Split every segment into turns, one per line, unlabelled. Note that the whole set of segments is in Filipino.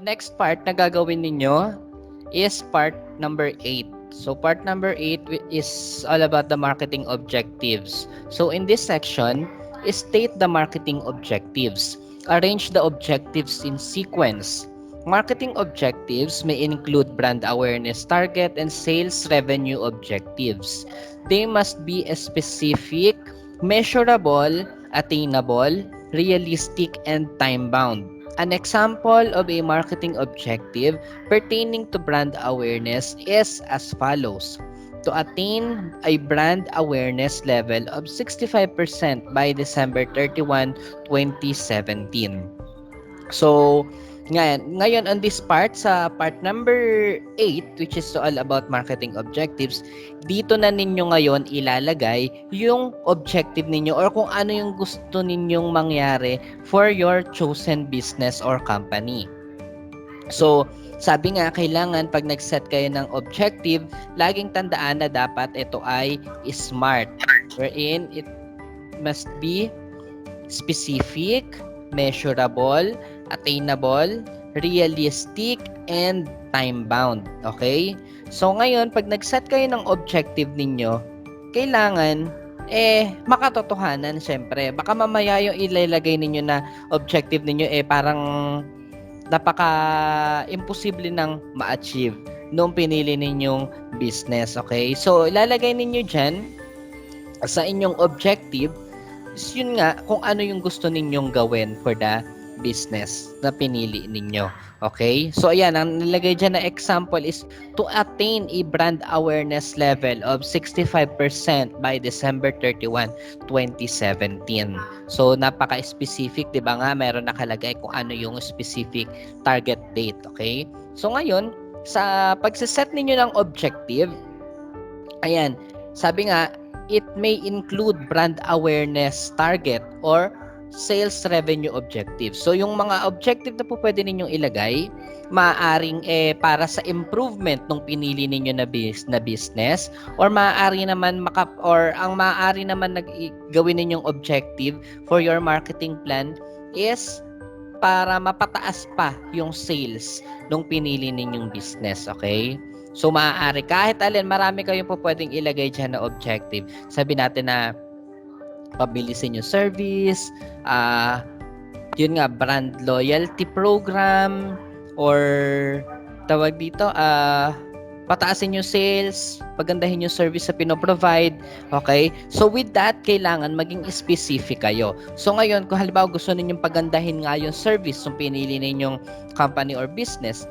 next part na gagawin ninyo is part number 8. So part number 8 is all about the marketing objectives. So in this section, state the marketing objectives. Arrange the objectives in sequence. Marketing objectives may include brand awareness target and sales revenue objectives. They must be specific, measurable, attainable, realistic, and time-bound. An example of a marketing objective pertaining to brand awareness is as follows. To attain a brand awareness level of 65% by December 31, 2017. So, ngayon on this part, sa part number 8, which is all about marketing objectives, dito na ninyo ngayon ilalagay yung objective ninyo or kung ano yung gusto ninyong mangyari for your chosen business or company. So, sabi nga, kailangan pag nag-set kayo ng objective, laging tandaan na dapat ito ay SMART, wherein it must be specific, measurable, attainable, realistic, and time-bound. Okay? So, ngayon, pag nag-set kayo ng objective ninyo, kailangan, makatotohanan, syempre. Baka mamaya yung ilalagay ninyo na objective ninyo, parang napaka-imposible nang ma-achieve nung pinili ninyong business. Okay? So, ilalagay ninyo dyan sa inyong objective is yun nga kung ano yung gusto ninyong gawin for the business na pinili ninyo. Okay? So, ayan, ang nilagay dyan na example is to attain a brand awareness level of 65% by December 31, 2017. So, napaka-specific, di ba nga, meron nakalagay kung ano yung specific target date. Okay? So, ngayon, sa pagsiset ninyo ng objective, ayan, sabi nga, it may include brand awareness target or sales revenue objective. So, yung mga objective na po pwede ninyong ilagay, maaaring para sa improvement ng pinili ninyo na business or maaari naman ang maaari naman gawin ninyong objective for your marketing plan is para mapataas pa yung sales ng pinili ninyong business. Okay? So, maaari. Kahit alin, marami kayong po pwedeng ilagay dyan na objective. Sabi natin na pabilisin yung service, yun nga, brand loyalty program, or tawag dito, pataasin yung sales, pagandahin yung service sa pinoprovide. Okay? So, with that, kailangan maging specific kayo. So, ngayon, kung halimbawa gusto ninyong pagandahin nga yung service yung pinili ninyong company or business,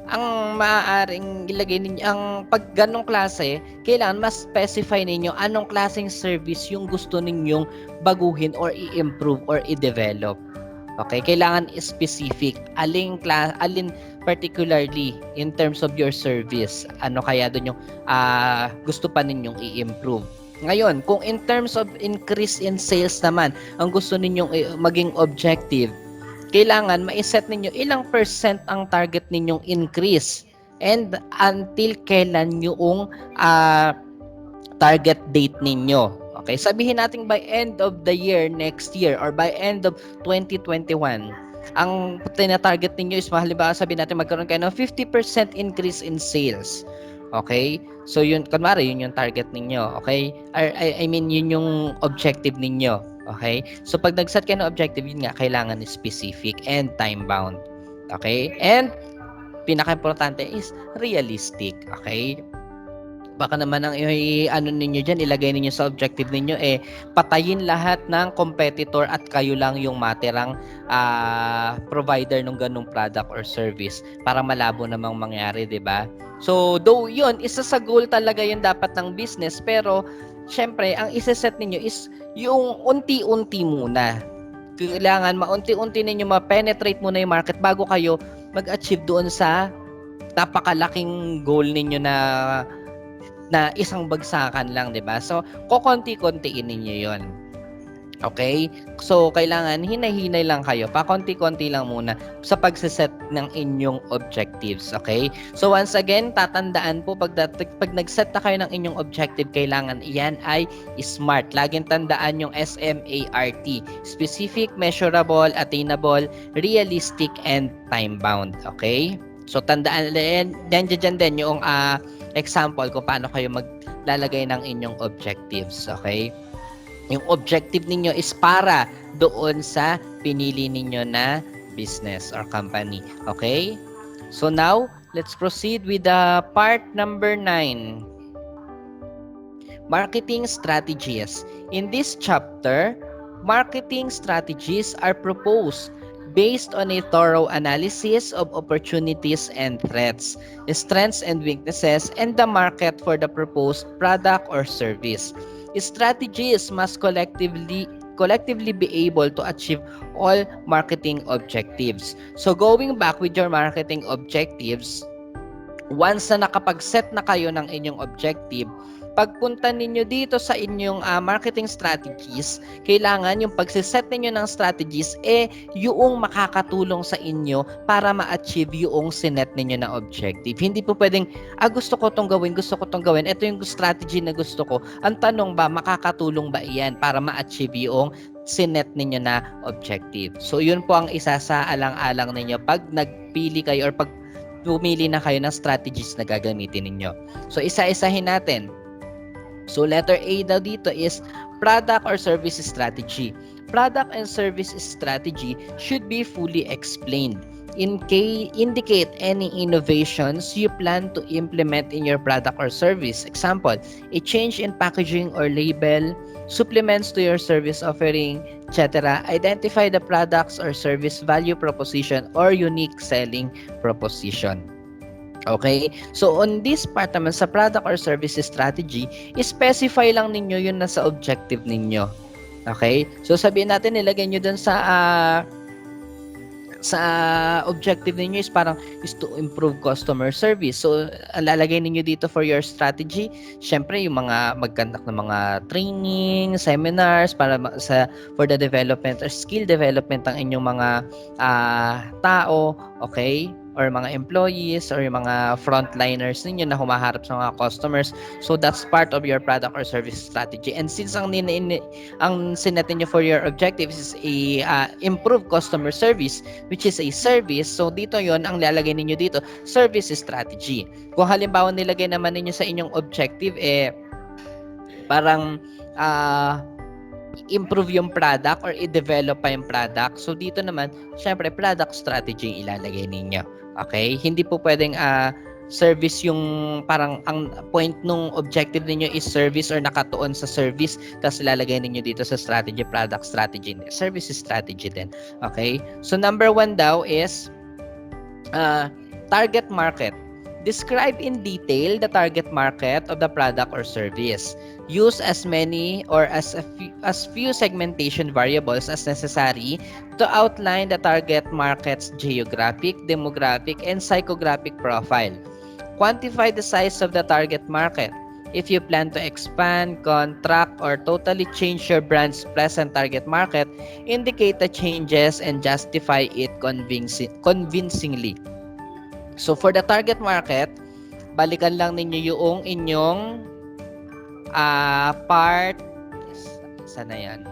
ang maaaring ilagay ninyo, ang pag ganong klase, kailangan mas specify ninyo anong klaseng service yung gusto ninyong baguhin or i-improve or i-develop. Okay? Kailangan specific. Alin particularly in terms of your service. Ano kaya doon yung gusto pa ninyong i-improve. Ngayon, kung in terms of increase in sales naman, ang gusto ninyong maging objective, kailangan ma-set ninyo ilang percent ang target ninyong increase and until kailan yung target date ninyo. Okay, sabihin natin by end of the year next year or by end of 2021, ang tina-target ninyo is halimbawa sabihin natin magkaroon kayo ng 50% increase in sales. Okay? So yun, kunwari yun yung target ninyo. Okay? I mean yun yung objective ninyo. Okay? So, pag nag-set kayo ng objective, yun nga, kailangan specific and time-bound. Okay? And, pinaka-importante is realistic. Okay? Baka naman ang ano ninyo dyan, ilagay ninyo sa objective ninyo, patayin lahat ng competitor at kayo lang yung matirang provider ng ganung product or service para malabo namang mangyari, di ba? So, though yun, isa sa goal talaga yun dapat ng business, pero syempre, ang isa-set ninyo is yung unti-unti muna. Kailangan maunti-unti ninyo ma-penetrate muna yung market bago kayo mag-achieve doon sa napakalaking goal ninyo na isang bagsakan lang, 'di ba? So, kokonti-kontiin ninyo 'yon. Okay? So, kailangan hinay-hinay lang kayo. Pakonti-konti lang muna sa pagse-set ng inyong objectives. Okay? So, once again, tatandaan po pag nag-set na kayo ng inyong objective, kailangan iyan ay SMART. Laging tandaan yung SMART. Specific, measurable, attainable, realistic, and time-bound. Okay? So, tandaan, dyan din yung example kung paano kayo maglalagay ng inyong objectives. Okay? Yung objective ninyo is para doon sa pinili ninyo na business or company. Okay? So now, let's proceed with the part number 9. Marketing strategies. In this chapter, marketing strategies are proposed based on a thorough analysis of opportunities and threats, strengths and weaknesses, and the market for the proposed product or service. Strategies must collectively be able to achieve all marketing objectives. So going back with your marketing objectives, once na nakapag-set na kayo ng inyong objective, pagpunta ninyo dito sa inyong marketing strategies, kailangan yung pagsiset ninyo ng strategies yung makakatulong sa inyo para ma-achieve yung sinet ninyo na objective. Hindi po pwedeng, gusto ko tong gawin, ito yung strategy na gusto ko. Ang tanong ba, makakatulong ba iyan para ma-achieve yung sinet ninyo na objective? So yun po ang isa sa alang-alang ninyo pag nagpili kayo or pag pumili na kayo ng strategies na gagamitin ninyo. So, isa-isahin natin. So, letter A daw dito is product or service strategy. Product and service strategy should be fully explained. Indicate any innovations you plan to implement in your product or service. Example, a change in packaging or label, supplements to your service offering, etc. Identify the products or service value proposition or unique selling proposition. Okay? So, on this part naman, sa product or service strategy, specify lang ninyo yun na sa objective ninyo. Okay? So, sabihin natin, nilagay nyo dun sa objective ninyo is to improve customer service. So, lalagay ninyo dito for your strategy, syempre yung mga mag-conduct ng mga training, seminars for the development or skill development ng inyong mga tao, okay? Or mga employees or yung mga frontliners ninyo na humaharap sa mga customers. So that's part of your product or service strategy. And since ang sinet niyo for your objectives is a improve customer service, which is a service, so dito yon ang lalagay ninyo dito, service strategy. Kung halimbawa nilagay naman ninyo sa inyong objective parang improve yung product or i-develop pa yung product. So dito naman, syempre product strategy yung ilalagay ninyo. Okay? Hindi po pwedeng service yung parang ang point nung objective ninyo is service or nakatuon sa service tapos ilalagay ninyo dito sa strategy, product strategy. Service strategy din. Okay? So number 1 daw is target market. Describe in detail the target market of the product or service. Use as many or as few segmentation variables as necessary to outline the target market's geographic, demographic, and psychographic profile. Quantify the size of the target market. If you plan to expand, contract, or totally change your brand's present target market, indicate the changes and justify it convincingly. So, for the target market, balikan lang ninyo yung inyong part. Sana yan?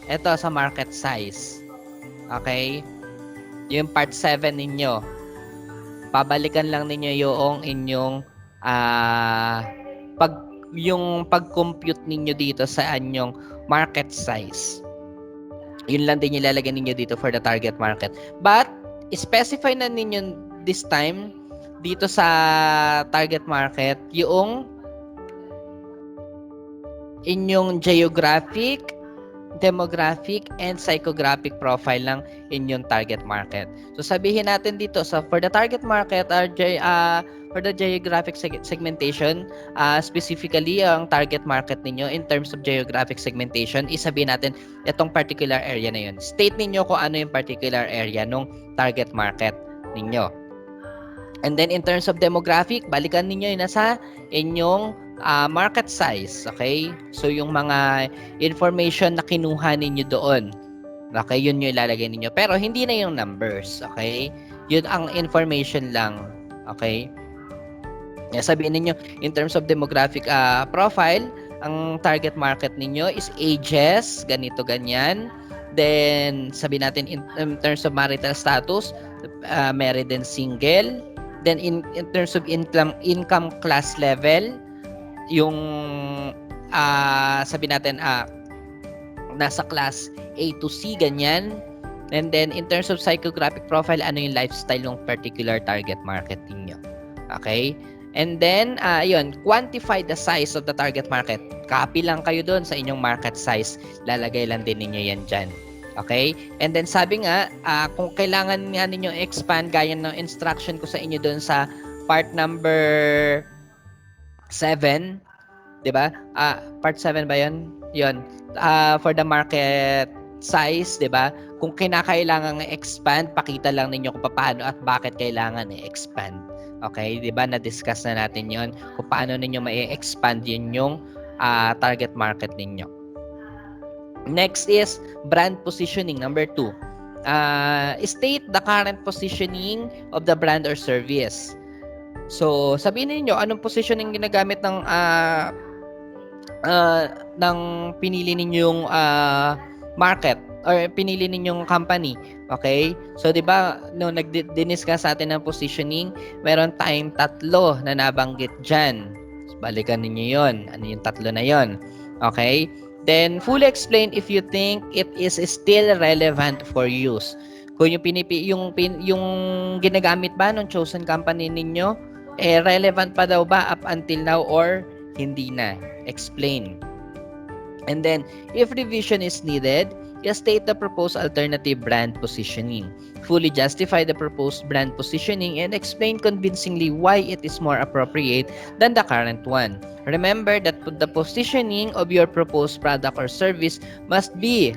Ito sa market size. Okay? Yung part 7 ninyo. Pabalikan lang ninyo yung inyong yung pag-compute ninyo dito sa inyong market size. Yun lang din ilalagay ninyo dito for the target market. But, specify na ninyo this time dito sa target market yung inyong geographic, demographic, and psychographic profile ng inyong target market. So sabihin natin dito for the target market for the geographic segmentation, specifically ang target market ninyo in terms of geographic segmentation, isabihin natin itong particular area na yun. State ninyo kung ano yung particular area nung target market ninyo. And then in terms of demographic, balikan ninyo yung nasa inyong market size, okay? So yung mga information na kinuha ninyo doon, okay, yun yung ilalagay ninyo. Pero hindi na yung numbers, okay? Yun ang information lang, okay? Sabihin ninyo, in terms of demographic profile, ang target market ninyo is ages, ganito, ganyan. Then, sabihin natin in terms of marital status, married and single. Then, in terms of income class level, yung sabihin natin, nasa class A to C, ganyan. And then, in terms of psychographic profile, ano yung lifestyle ng particular target market ninyo. Okay? And then, yun, quantify the size of the target market. Copy lang kayo doon sa inyong market size. Lalagay lang din ninyo yan dyan. Okay? And then, sabi nga, kung kailangan nga ninyo expand, gaya ng instruction ko sa inyo doon sa part number 7, 'di ba? Part 7 ba 'yon? 'Yon. For the market size, 'di ba? Kung kinakailangan expand, pakita lang ninyo kung paano at bakit kailangan i-expand. Okay, 'di ba? Na-discuss na natin 'yon kung paano ninyo ma-expand 'yun yung target market ninyo. Next is brand positioning, number 2. State the current positioning of the brand or service. So, sabihin niyo anong positioning ginagamit ng pinili ninyong market or pinili ninyong company. Okay? So, 'di ba, no nag-discuss sa atin ng positioning, meron tayong tatlo na nabanggit diyan. So, balikan niyo 'yon. Ano yung tatlo na 'yon? Okay? Then, fully explain if you think it is still relevant for use. Kung yung ginagamit ba ng chosen company ninyo, relevant pa daw ba up until now or hindi na? Explain. And then, if revision is needed, state the proposed alternative brand positioning. Fully justify the proposed brand positioning and explain convincingly why it is more appropriate than the current one. Remember that the positioning of your proposed product or service must be,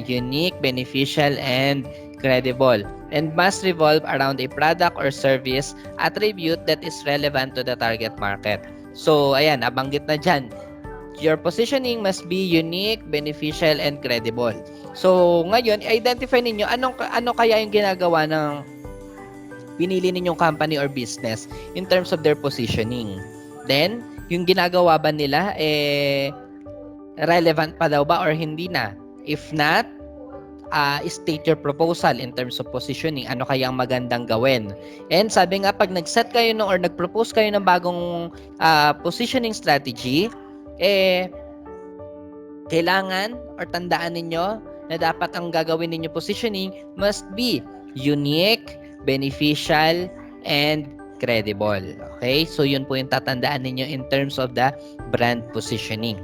unique, beneficial, and credible, and must revolve around a product or service attribute that is relevant to the target market. So, nabanggit na dyan. Your positioning must be unique, beneficial, and credible. So, ngayon, identify ninyo ano kaya yung ginagawa ng pinili ninyong company or business in terms of their positioning. Then, yung ginagawa ba nila, relevant pa daw ba or hindi na? If not, state your proposal in terms of positioning. Ano kaya ang magandang gawin? And sabi nga, pag nag-set kayo or nag-propose kayo ng bagong positioning strategy, kailangan or tandaan ninyo na dapat ang gagawin ninyo positioning must be unique, beneficial, and credible. Okay? So, yun po yung tatandaan ninyo in terms of the brand positioning.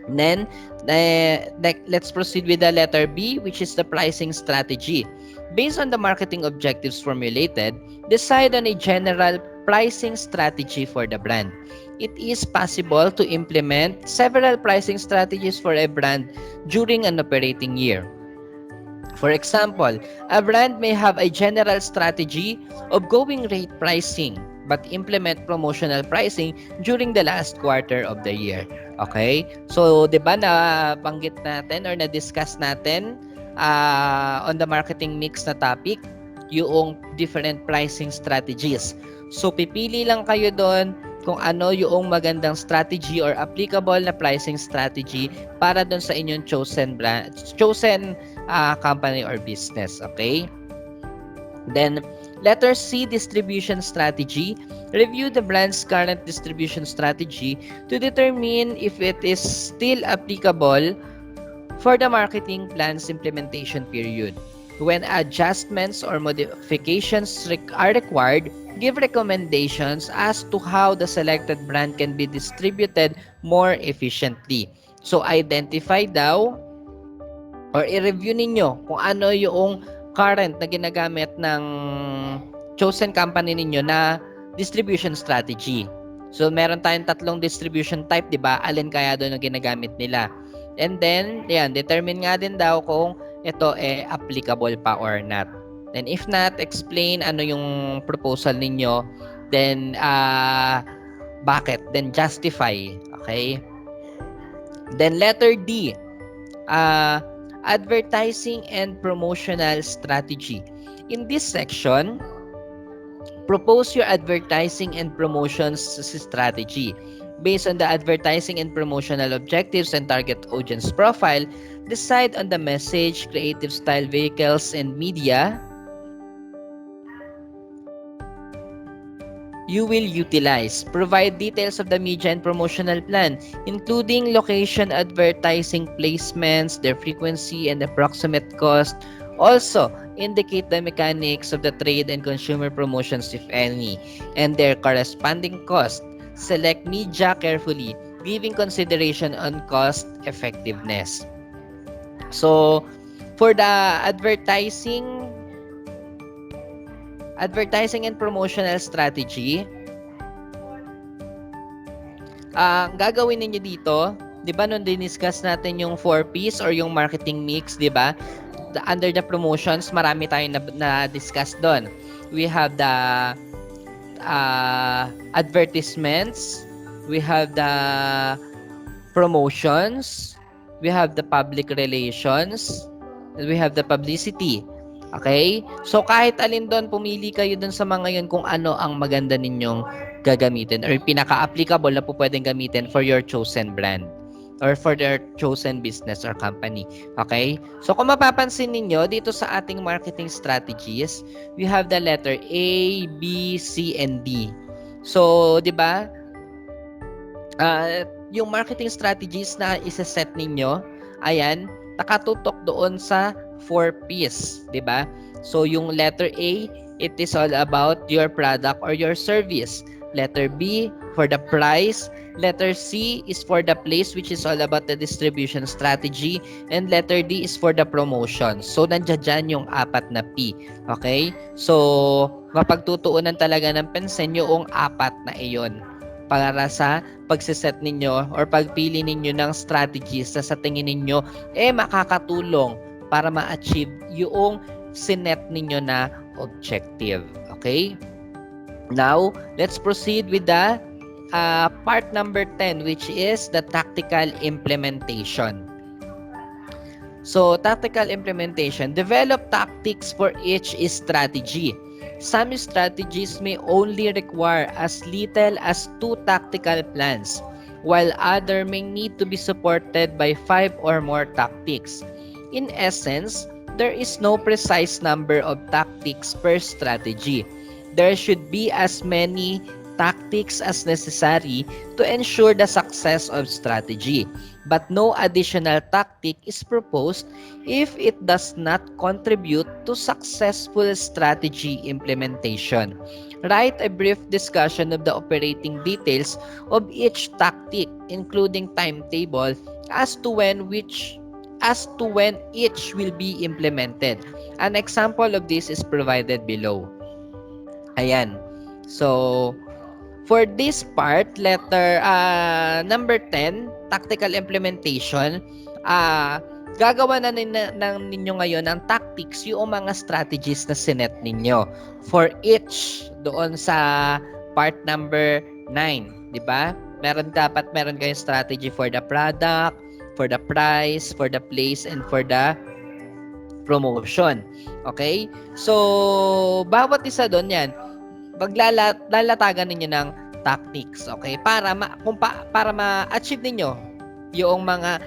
And then, let's proceed with the letter B, which is the pricing strategy. Based on the marketing objectives formulated, decide on a general pricing strategy for the brand. It is possible to implement several pricing strategies for a brand during an operating year. For example, a brand may have a general strategy of going rate pricing but implement promotional pricing during the last quarter of the year. Okay? So, 'di ba nabanggit natin or na-discuss natin on the marketing mix na topic yung different pricing strategies. So, pipili lang kayo doon kung ano yung magandang strategy or applicable na pricing strategy para doon sa inyong chosen company or business. Okay? Then, letter C, distribution strategy. Review the brand's current distribution strategy to determine if it is still applicable for the marketing plan's implementation period. When adjustments or modifications are required, give recommendations as to how the selected brand can be distributed more efficiently. So, identify daw or i-review ninyo kung ano yung current na ginagamit ng chosen company ninyo na distribution strategy. So, meron tayong tatlong distribution type, di ba? Alin kaya doon ang ginagamit nila? And then, determine nga din daw kung ito applicable pa or not. Then, if not, explain ano yung proposal ninyo. Then, Bakit? Then justify. Okay? Then letter D, advertising and promotional strategy. In this section, propose your advertising and promotions strategy. Based on the advertising and promotional objectives and target audience profile, decide on the message, creative style, vehicles, and media you will utilize. Provide details of the media and promotional plan, including location, advertising placements, their frequency, and approximate cost. Also, indicate the mechanics of the trade and consumer promotions, if any, and their corresponding cost. Select media carefully, giving consideration on cost effectiveness. So, for the advertising and promotional strategy, ang gagawin ninyo dito, 'di ba nung diniscuss natin yung 4Ps or yung marketing mix, 'di ba? Under the promotions, marami tayong na-discuss doon. We have the advertisements, we have the promotions, we have the public relations, and we have the publicity. Okay? So, kahit alin doon, pumili kayo doon sa mga yun kung ano ang maganda ninyong gagamitin or pinaka-applicable na po pwedeng gamitin for your chosen brand or for their chosen business or company. Okay? So, kung mapapansin ninyo, dito sa ating marketing strategies, we have the letter A, B, C, and D. So, di ba? Yung marketing strategies na isa-set ninyo, ayan, nakatutok doon sa 4Ps, 'di ba? So yung letter A, it is all about your product or your service. Letter B for the price, letter C is for the place, which is all about the distribution strategy, and letter D is for the promotion. So nandiyan dyan yung apat na P. Okay? So mapagtutuunan talaga ng pansin yung apat na iyon para sa pagsiset ninyo or pagpili ninyo ng strategies na sa tingin ninyo makakatulong para ma-achieve yung sinet ninyo na objective. Okay? Now, let's proceed with the part number 10, which is the tactical implementation. So, tactical implementation. Develop tactics for each strategy. Some strategies may only require as little as 2 tactical plans, while other may need to be supported by 5 or more tactics. In essence, there is no precise number of tactics per strategy. There should be as many tactics as necessary to ensure the success of strategy, but no additional tactic is proposed if it does not contribute to successful strategy implementation. Write a brief discussion of the operating details of each tactic, including timetable as to when each will be implemented. An example of this is provided below. Ayan. So, for this part, letter number 10, tactical implementation, gagawa na ninyo ngayon ng tactics yung mga strategies na sinet ninyo for each doon sa part number 9, di ba? Dapat meron kayong strategy for the product, for the price, for the place, and for the promotion. Okay? So, bawat isa doon yan, lalatagan ninyo ng tactics, okay? Para ma-achieve ninyo yung mga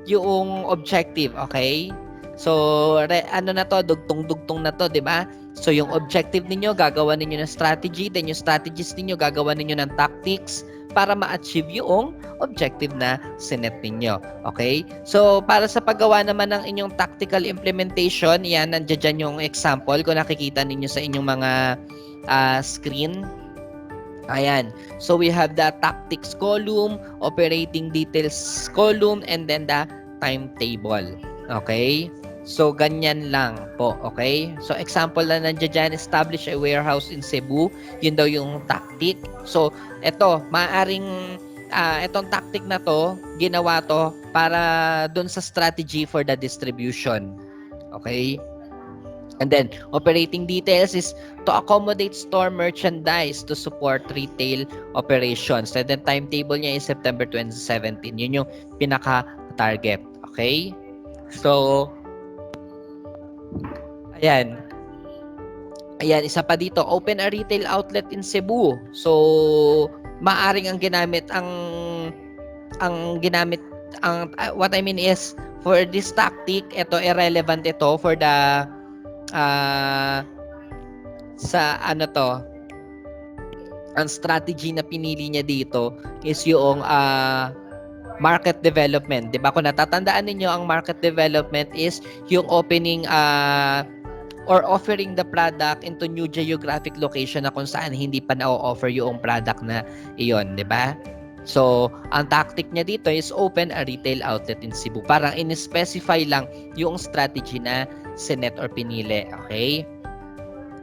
yung objective, okay? So, ano na to, dugtong-dugtong na to, 'di ba? So, yung objective ninyo, gagawa ninyo ng strategy, then yung strategies ninyo, gagawa ninyo ng tactics para ma-achieve yung objective na sinet ninyo. Okay? So, para sa paggawa naman ng inyong tactical implementation, yan, nandiyan dyan yung example kung nakikita ninyo sa inyong mga screen. Ayan. So, we have the tactics column, operating details column, and then the timetable. Okay? So, ganyan lang po. Okay? So, example na nandiyan dyan, establish a warehouse in Cebu. Yun daw yung tactic. So, eto, maaring etong tactic na to, ginawa to para dun sa strategy for the distribution. Okay? And then, operating details is to accommodate store merchandise to support retail operations. And then, timetable niya is September 2017. Yun yung pinaka-target. Okay? So, ayan. Ayan, isa pa dito, open a retail outlet in Cebu. So, maaring what I mean is for this tactic, ito irrelevant ito for the uh, sa ano to, ang strategy na pinili niya dito is yung market development. 'Di ba? Kung natatandaan niyo ang market development is yung opening or offering the product into new geographic location na kung saan hindi pa na-offer yung product na iyon, 'di ba? So, ang tactic niya dito is open a retail outlet in Cebu. Parang in-specify lang yung strategy na sinet or pinili. Okay?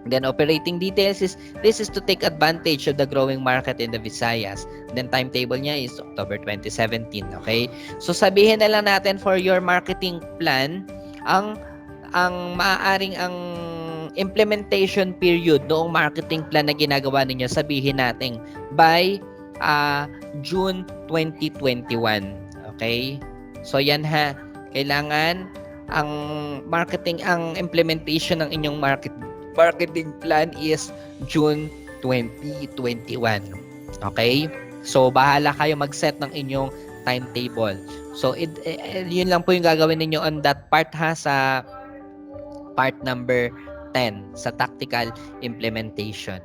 Then operating details is this is to take advantage of the growing market in the Visayas. Then timetable niya is October 2017, okay? So sabihin na lang natin for your marketing plan, ang maaaring ang implementation period noong marketing plan na ginagawa ninyo, sabihin natin by June 2021. Okay? So yan ha. Kailangan ang implementation ng inyong marketing plan is June 2021. Okay? So, bahala kayo mag-set ng inyong timetable. So, yun lang po yung gagawin ninyo on that part ha, sa part number 10, sa tactical implementation.